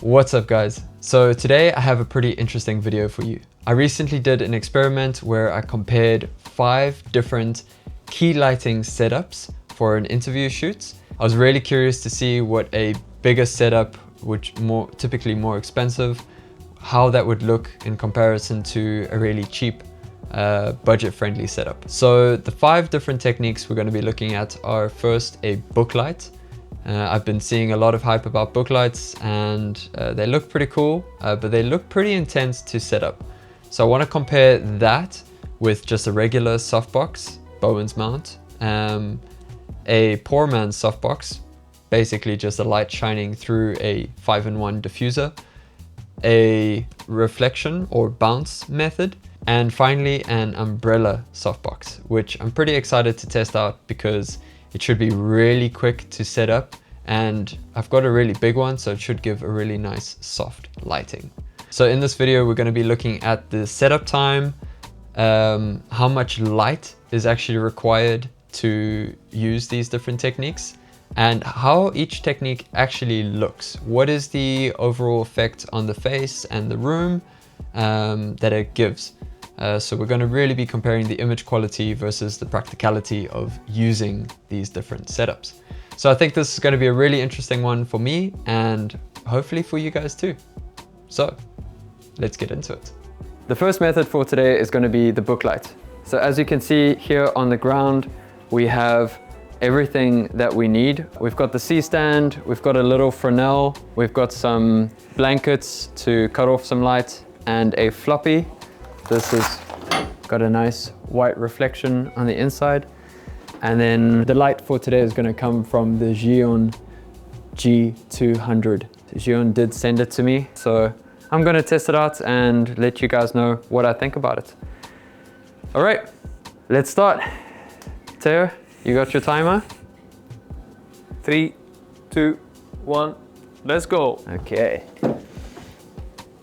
What's up guys? So today I have a pretty interesting video for you. I recently did an experiment where I compared 5 different key lighting setups for an interview shoot. I was really curious to see what a bigger setup, which typically more expensive, how that would look in comparison to a really cheap budget-friendly setup. So the 5 different techniques we're going to be looking at are first a Booklight. I've been seeing a lot of hype about Booklights and they look pretty cool, but they look pretty intense to set up. So I want to compare that with just a regular softbox, Bowen's mount, a poor man's softbox, basically just a light shining through a 5-in-1 diffuser, a reflection or bounce method, and finally an umbrella softbox, which I'm pretty excited to test out because it should be really quick to set up, and I've got a really big one, so it should give a really nice soft lighting. So in this video, we're going to be looking at the setup time, how much light is actually required to use these different techniques, and how each technique actually looks. What is the overall effect on the face and the room that it gives? So we're going to really be comparing the image quality versus the practicality of using these different setups. So I think this is going to be a really interesting one for me and hopefully for you guys too. So let's get into it. The first method for today is going to be the Booklight. So as you can see here on the ground, we have everything that we need. We've got the C-stand, we've got a little Fresnel, we've got some blankets to cut off some light, and a floppy. This has got a nice white reflection on the inside. And then the light for today is going to come from the Zhiyun G200. Zhiyun did send it to me, so I'm going to test it out and let you guys know what I think about it. All right, let's start. Theo, you got your timer? 3, 2, 1, let's go. Okay.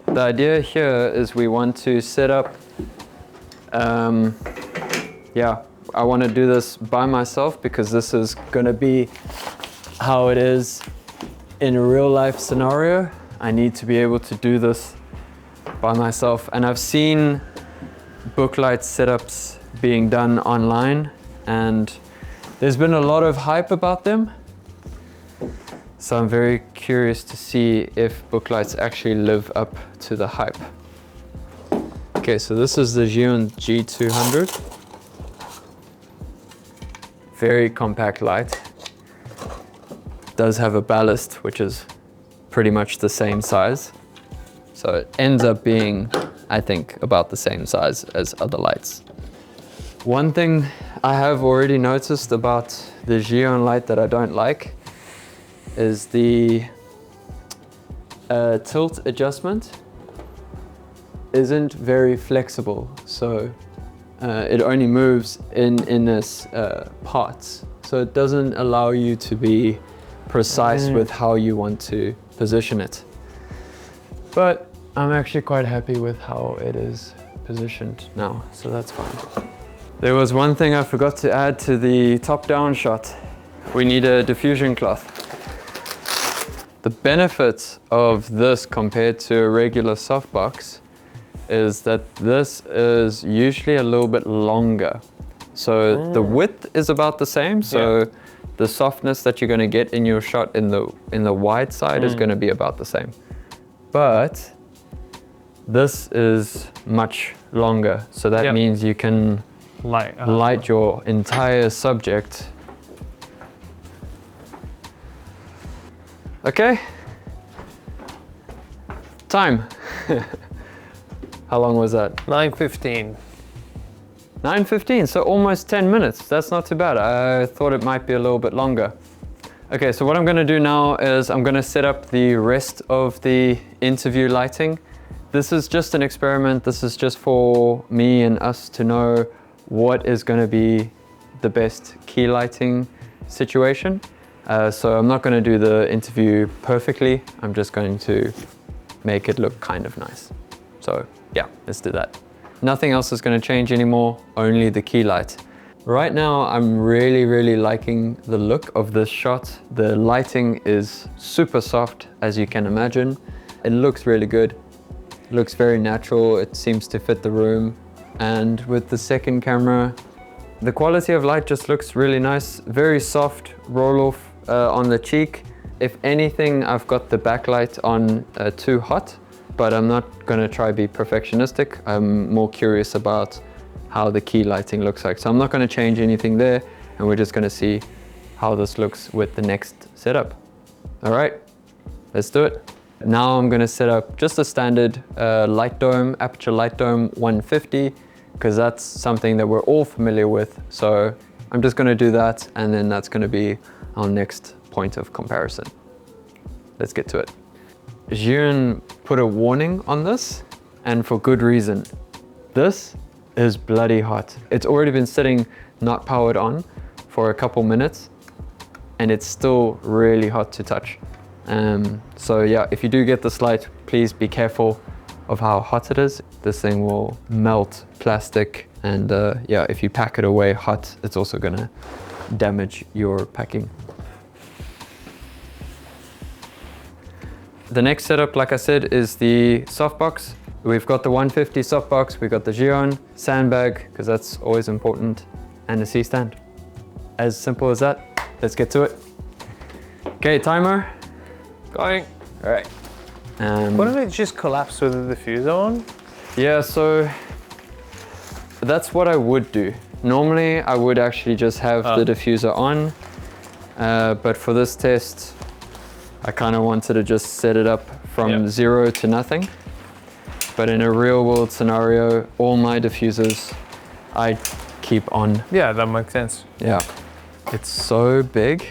The idea here is we want to set up, I want to do this by myself because this is going to be how it is in a real life scenario. I need to be able to do this by myself. And I've seen Booklight setups being done online and there's been a lot of hype about them. So I'm very curious to see if Booklights actually live up to the hype. Okay, so this is the Zhiyun G200. Very compact light. Does have a ballast, which is pretty much the same size. So it ends up being, I think, about the same size as other lights. One thing I have already noticed about the Zhiyun light that I don't like is the tilt adjustment isn't very flexible, so it only moves in this parts, so it doesn't allow you to be precise with how you want to position it. But I'm actually quite happy with how it is positioned now, so that's fine. There was one thing I forgot to add to the top-down shot. We need a diffusion cloth. The benefit of this compared to a regular softbox is that this is usually a little bit longer. So the width is about the same, so the softness that you're going to get in your shot in the wide side is going to be about the same. But this is much longer, so that means you can light your entire subject. Okay, time. How long was that? 9:15. 9:15, so almost 10 minutes. That's not too bad. I thought it might be a little bit longer. Okay, so what I'm gonna do now is I'm gonna set up the rest of the interview lighting. This is just an experiment. This is just for me and us to know what is gonna be the best key lighting situation. So I'm not going to do the interview perfectly. I'm just going to make it look kind of nice. So yeah, let's do that. Nothing else is going to change anymore, only the key light. Right now, I'm really liking the look of this shot. The lighting is super soft, as you can imagine. It looks really good. It looks very natural. It seems to fit the room. And with the second camera, the quality of light just looks really nice. Very soft roll off on the cheek. If anything, I've got the backlight on too hot, but I'm not gonna try be perfectionistic. I'm more curious about how the key lighting looks like. So I'm not gonna change anything there, and we're just gonna see how this looks with the next setup. All right, let's do it. Now I'm gonna set up just a standard Lightdome, Aputure Lightdome 150, because that's something that we're all familiar with. So I'm just gonna do that, and then that's gonna be our next point of comparison. Let's get to it. Zhiyun put a warning on this, and for good reason. This is bloody hot. It's already been sitting not powered on for a couple minutes, and it's still really hot to touch. So yeah, if you do get this light, please be careful of how hot it is. This thing will melt plastic, and yeah, if you pack it away hot, it's also gonna damage your packing. The next setup, like I said, is the Softbox. We've got the 150 Softbox, we've got the Zhiyun sandbag, because that's always important, and a C-stand. As simple as that. Let's get to it. Okay, timer. Going. All right. Wouldn't it just collapse with the diffuser on? Yeah, so that's what I would do. Normally, I would actually just have the diffuser on, but for this test, I kind of wanted to just set it up from 0 to nothing. But in a real world scenario, all my diffusers, I keep on. Yeah, that makes sense. Yeah. It's so big.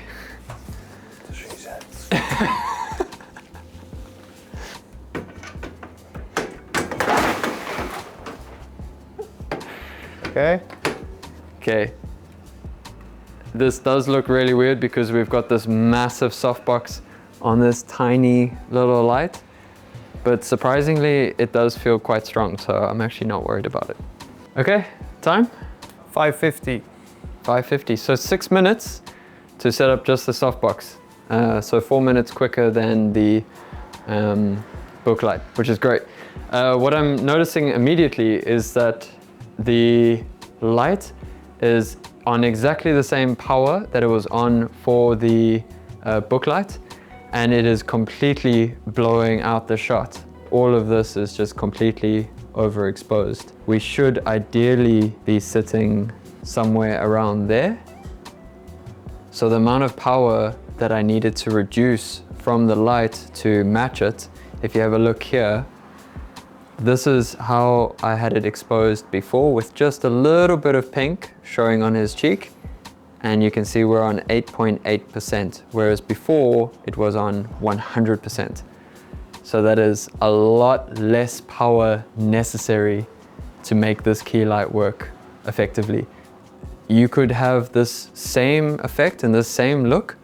Okay. Okay. This does look really weird because we've got this massive softbox on this tiny little light, but surprisingly, it does feel quite strong, so I'm actually not worried about it. Okay, time? 550. 550, so 6 minutes to set up just the softbox. So 4 minutes quicker than the Booklight, which is great. What I'm noticing immediately is that the light is on exactly the same power that it was on for the Booklight, and it is completely blowing out the shot. All of this is just completely overexposed. We should ideally be sitting somewhere around there. So the amount of power that I needed to reduce from the light to match it, if you have a look here, this is how I had it exposed before, with just a little bit of pink showing on his cheek. And you can see we're on 8.8%, whereas before it was on 100%. So that is a lot less power necessary to make this key light work effectively. You could have this same effect and this same look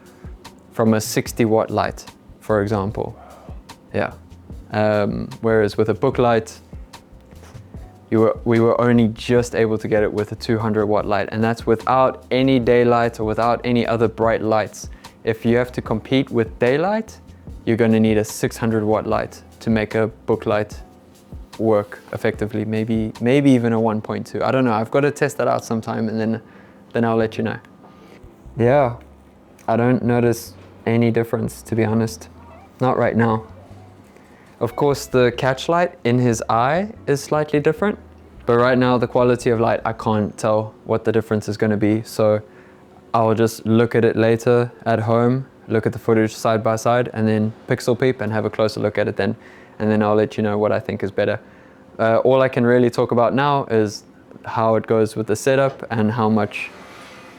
from a 60-watt light, for example. Yeah. Whereas with a Booklight, we were only just able to get it with a 200-watt light, and that's without any daylight or without any other bright lights. If you have to compete with daylight, you're going to need a 600-watt light to make a Booklight work effectively. Maybe even a 1.2. I don't know. I've got to test that out sometime, and then I'll let you know. Yeah, I don't notice any difference, to be honest. Not right now. Of course, the catch light in his eye is slightly different, but right now the quality of light, I can't tell what the difference is going to be. So I'll just look at it later at home, look at the footage side by side, and then pixel peep and have a closer look at it then. And then I'll let you know what I think is better. All I can really talk about now is how it goes with the setup and how much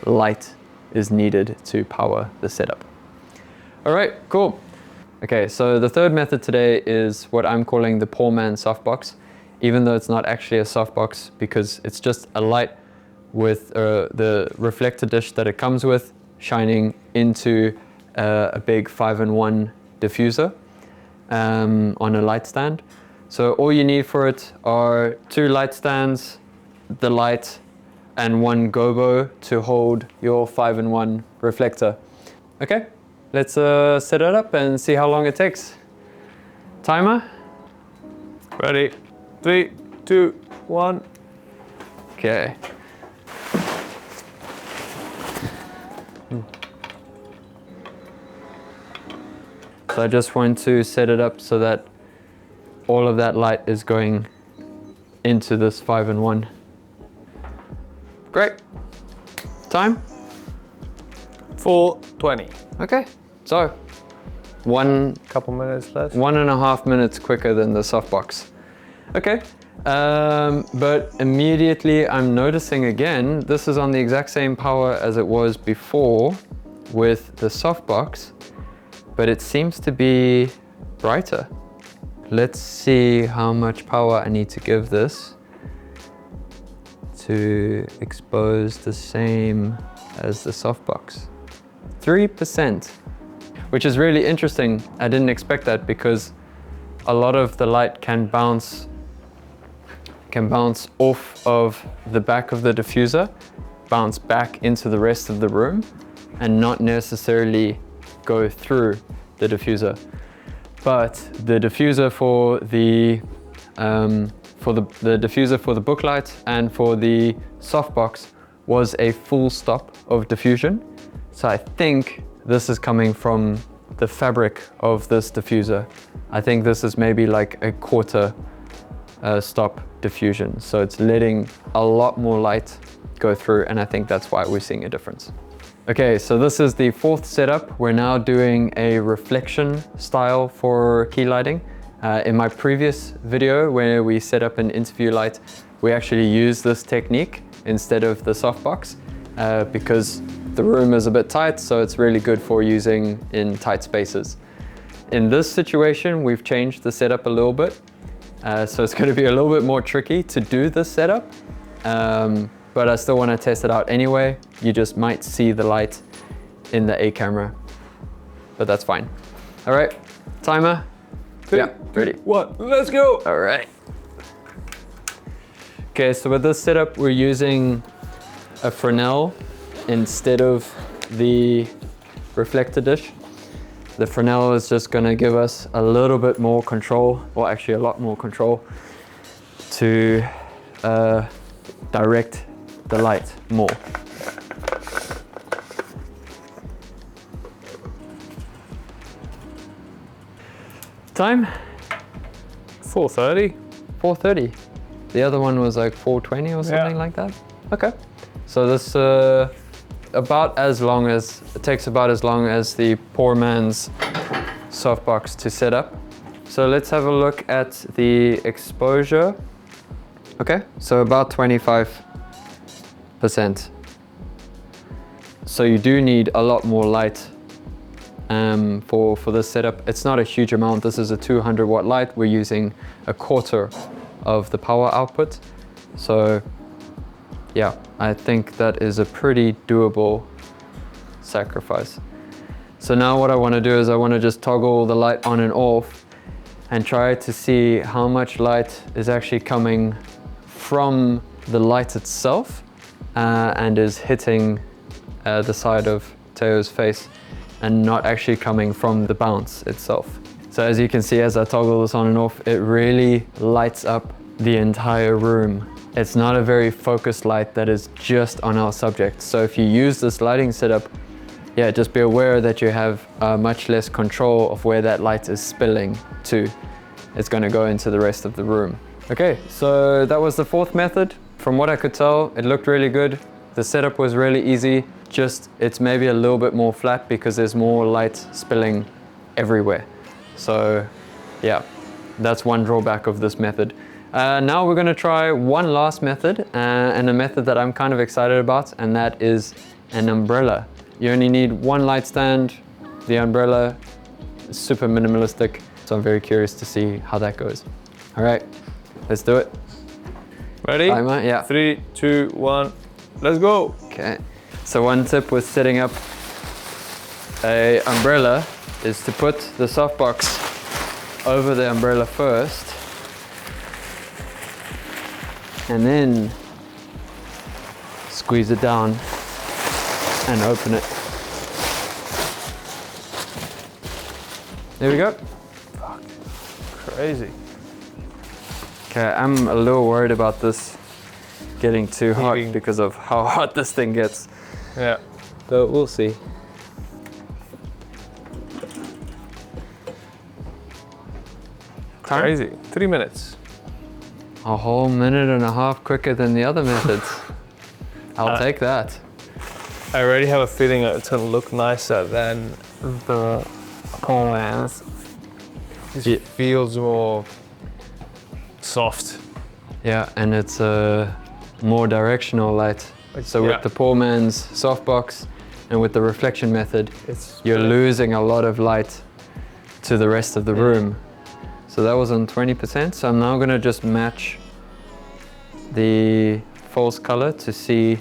light is needed to power the setup. All right, cool. Okay, so the third method today is what I'm calling the poor man's softbox, even though it's not actually a softbox because it's just a light with the reflector dish that it comes with shining into a big 5-in-1 diffuser on a light stand. So all you need for it are 2 light stands, the light, and 1 gobo to hold your 5-in-1 reflector. Okay. Let's set it up and see how long it takes. Timer? Ready? 3, 2, 1. Okay. So I just want to set it up so that all of that light is going into this 5-in-1. Great. Time? 4:20. Okay. So, Couple minutes less. 1.5 minutes quicker than the softbox. Okay. But immediately I'm noticing again, this is on the exact same power as it was before with the softbox, but it seems to be brighter. Let's see how much power I need to give this to expose the same as the softbox. 3%, which is really interesting. I didn't expect that because a lot of the light can bounce off of the back of the diffuser, bounce back into the rest of the room, and not necessarily go through the diffuser. But the diffuser for the diffuser for the Booklight and for the softbox was a full stop of diffusion. So I think this is coming from the fabric of this diffuser. I think this is maybe like a quarter stop diffusion. So it's letting a lot more light go through, and I think that's why we're seeing a difference. Okay, so this is the fourth setup. We're now doing a reflection style for key lighting. In my previous video where we set up an interview light, we actually used this technique instead of the softbox because the room is a bit tight, so it's really good for using in tight spaces. In this situation, we've changed the setup a little bit. So it's going to be a little bit more tricky to do this setup, but I still want to test it out anyway. You just might see the light in the A camera, but that's fine. All right, timer. Yeah, ready. 1, let's go. All right. Okay, so with this setup, we're using a Fresnel instead of the reflector dish. The Fresnel is just gonna give us a little bit more control, or actually a lot more control, to direct the light more. Time? 4:30. 4:30. The other one was like 4:20 or something like that. Okay. So this it takes about as long as the poor man's softbox to set up. So let's have a look at the exposure. Okay, so about 25%. So you do need a lot more light for this setup. It's not a huge amount. This is a 200 watt light. We're using a quarter of the power output. So yeah, I think that is a pretty doable sacrifice. So now what I want to do is I want to just toggle the light on and off and try to see how much light is actually coming from the light itself and is hitting the side of Teo's face and not actually coming from the bounce itself. So as you can see, as I toggle this on and off, it really lights up the entire room. It's not a very focused light that is just on our subject. So if you use this lighting setup, yeah, just be aware that you have much less control of where that light is spilling to. It's going to go into the rest of the room. Okay, so that was the fourth method. From what I could tell, it looked really good. The setup was really easy. Just it's maybe a little bit more flat because there's more light spilling everywhere. So yeah, that's one drawback of this method. Now we're going to try one last method and a method that I'm kind of excited about, and that is an umbrella. You only need one light stand. The umbrella is super minimalistic, so I'm very curious to see how that goes. All right, let's do it. Ready? Timer, yeah. 3, 2, 1, let's go. Okay, so one tip with setting up a umbrella is to put the softbox over the umbrella first, and then squeeze it down and open it. There we go. Fuck. crazy. Okay, I'm a little worried about this getting too hot Heating. because of how hot this thing gets. Yeah. But we'll see. Crazy. 3 minutes. A whole minute and a half quicker than the other methods. I'll take that. I already have a feeling that it's gonna look nicer than the pole lens. It feels more soft. Yeah, and it's a more directional light. So Yeah. with the poor man's softbox and with the reflection method, you're losing a lot of light to the rest of the room. So that was on 20%. So I'm now gonna just match the false color to see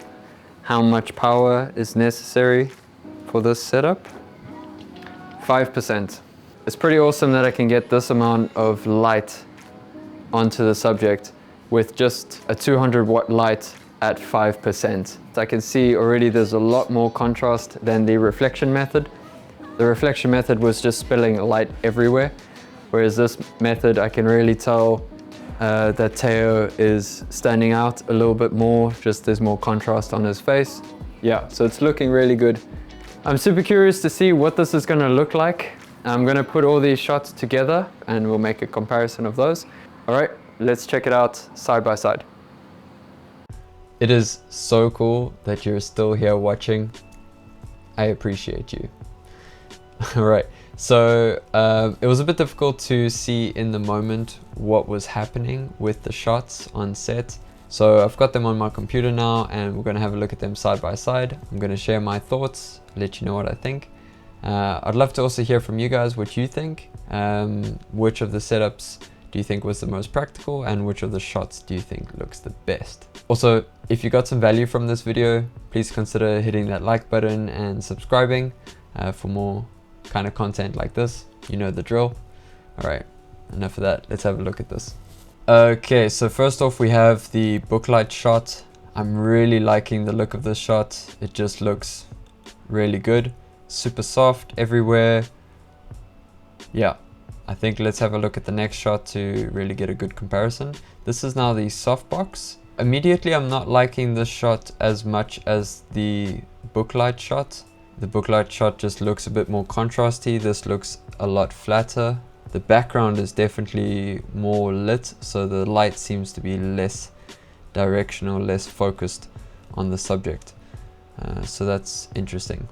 how much power is necessary for this setup. 5%. It's pretty awesome that I can get this amount of light onto the subject with just a 200 watt light at 5%. I can see already there's a lot more contrast than the reflection method. The reflection method was just spilling light everywhere, whereas this method I can really tell that Teo is standing out a little bit more, just there's more contrast on his face. Yeah, so it's looking really good. I'm super curious to see what this is gonna look like. I'm gonna put all these shots together and we'll make a comparison of those. All right, let's check it out side by side. It is so cool that you're still here watching. I appreciate you. All right, so it was a bit difficult to see in the moment what was happening with the shots on set. So I've got them on my computer now and we're gonna have a look at them side by side. I'm gonna share my thoughts, let you know what I think. I'd love to also hear from you guys what you think. Which of the setups do you think was the most practical and which of the shots do you think looks the best? Also, if you got some value from this video, please consider hitting that like button and subscribing for more kind of content like this. You know the drill. All right, enough of that. Let's have a look at this. Okay, so first off we have the Booklight shot. I'm really liking the look of this shot. It just looks really good. Super soft everywhere. Yeah, I think let's have a look at the next shot to really get a good comparison. This is now the Softbox. Immediately I'm not liking this shot as much as the Booklight shot. The Booklight shot just looks a bit more contrasty. This looks a lot flatter. The background is definitely more lit, so the light seems to be less directional, less focused on the subject. So that's interesting.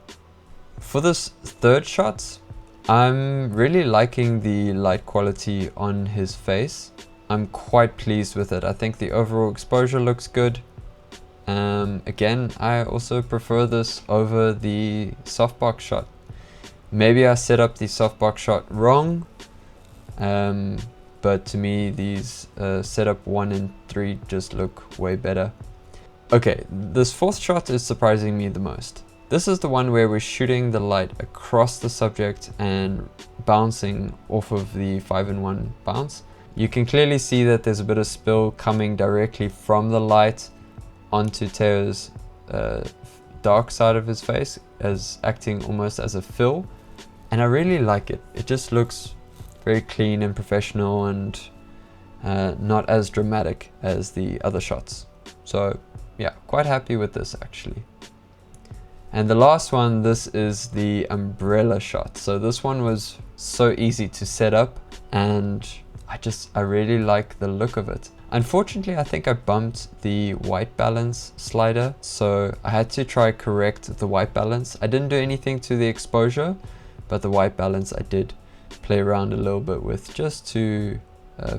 For this third shot, I'm really liking the light quality on his face. I'm quite pleased with it. I think the overall exposure looks good. Again, I also prefer this over the softbox shot. Maybe I set up the softbox shot wrong, but to me these setup 1 and 3 just look way better. Okay, this fourth shot is surprising me the most. This is the one where we're shooting the light across the subject and bouncing off of the 5-in-1 bounce. You can clearly see that there's a bit of spill coming directly from the light onto Teo's dark side of his face, as acting almost as a fill. And I really like it. It just looks very clean and professional and not as dramatic as the other shots. So yeah, quite happy with this actually. And the last one, this is the umbrella shot. So this one was so easy to set up and I really like the look of it. Unfortunately, I think I bumped the white balance slider, so I had to try correct the white balance. I didn't do anything to the exposure, but the white balance I did play around a little bit with just to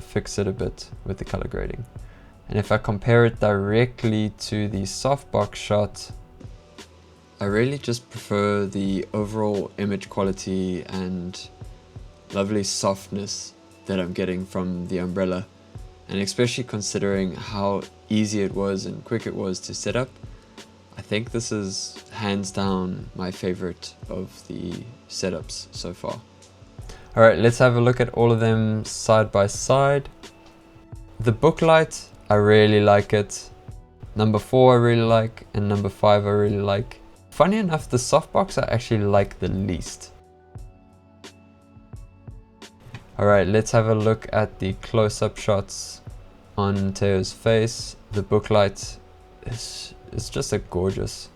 fix it a bit with the color grading. And if I compare it directly to the softbox shot, I really just prefer the overall image quality and lovely softness that I'm getting from the umbrella. And especially considering how easy it was and quick it was to set up, I think this is hands down my favorite of the setups so far. All right, let's have a look at all of them side by side. The Booklight, I really like it. Number 4 I really like, and number 5 I really like. Funny enough, the softbox I actually like the least. All right, let's have a look at the close-up shots on Teo's face. The Booklight is just a gorgeous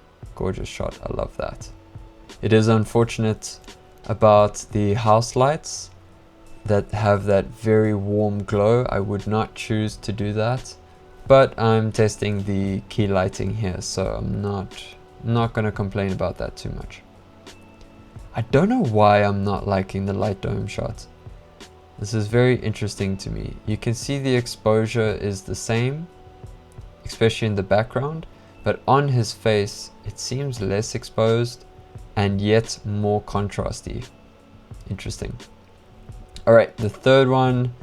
shot. I love that. It is unfortunate about the house lights that have that very warm glow. I would not choose to do that, but I'm testing the key lighting here, so I'm not gonna complain about that too much. I don't know why I'm not liking the Lightdome shot. This is very interesting to me. You can see the exposure is the same, especially in the background, but on his face it seems less exposed and yet more contrasty. Interesting. All right, the third one,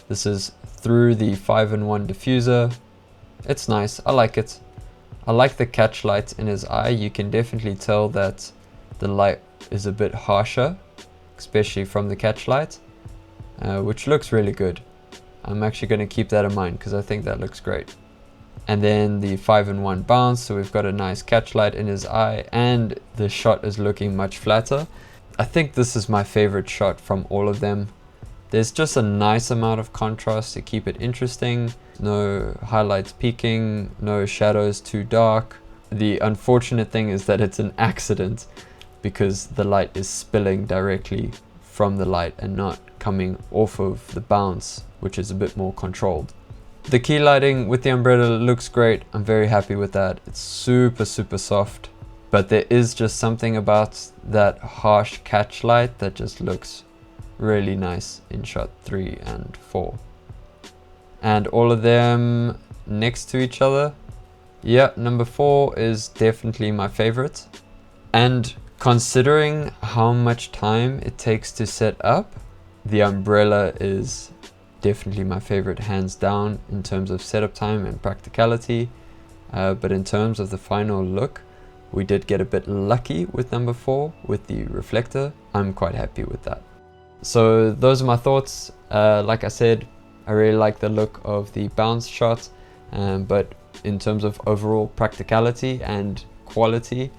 this is through the 5-in-1 diffuser. It's nice, I like it. I like the catch light in his eye. You can definitely tell that the light is a bit harsher, especially from the catch light, which looks really good. I'm actually going to keep that in mind because I think that looks great. And then the 5-in-1 bounce, so we've got a nice catch light in his eye and the shot is looking much flatter. I think this is my favorite shot from all of them. There's just a nice amount of contrast to keep it interesting. No highlights peaking, no shadows too dark. The unfortunate thing is that it's an accident because the light is spilling directly from the light and not coming off of the bounce, which is a bit more controlled. The key lighting with the umbrella looks great. I'm very happy with that. It's super soft, but there is just something about that harsh catch light that just looks really nice in shot 3 and 4. And all of them next to each other. Yeah, number 4 is definitely my favorite. And considering how much time it takes to set up, the umbrella is definitely my favorite, hands down, in terms of setup time and practicality. But in terms of the final look, we did get a bit lucky with number 4 with the reflector. I'm quite happy with that. So those are my thoughts. Like I said, I really like the look of the bounce shot, but in terms of overall practicality and quality,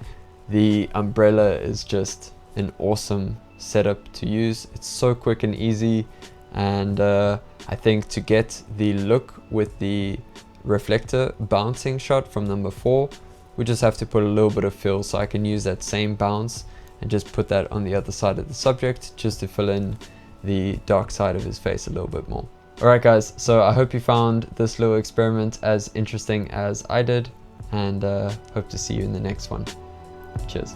the umbrella is just an awesome setup to use. It's so quick and easy, and I think to get the look with the reflector bouncing shot from number 4, we just have to put a little bit of fill, so I can use that same bounce and just put that on the other side of the subject just to fill in the dark side of his face a little bit more. Alright guys, so I hope you found this little experiment as interesting as I did, and hope to see you in the next one. Cheers.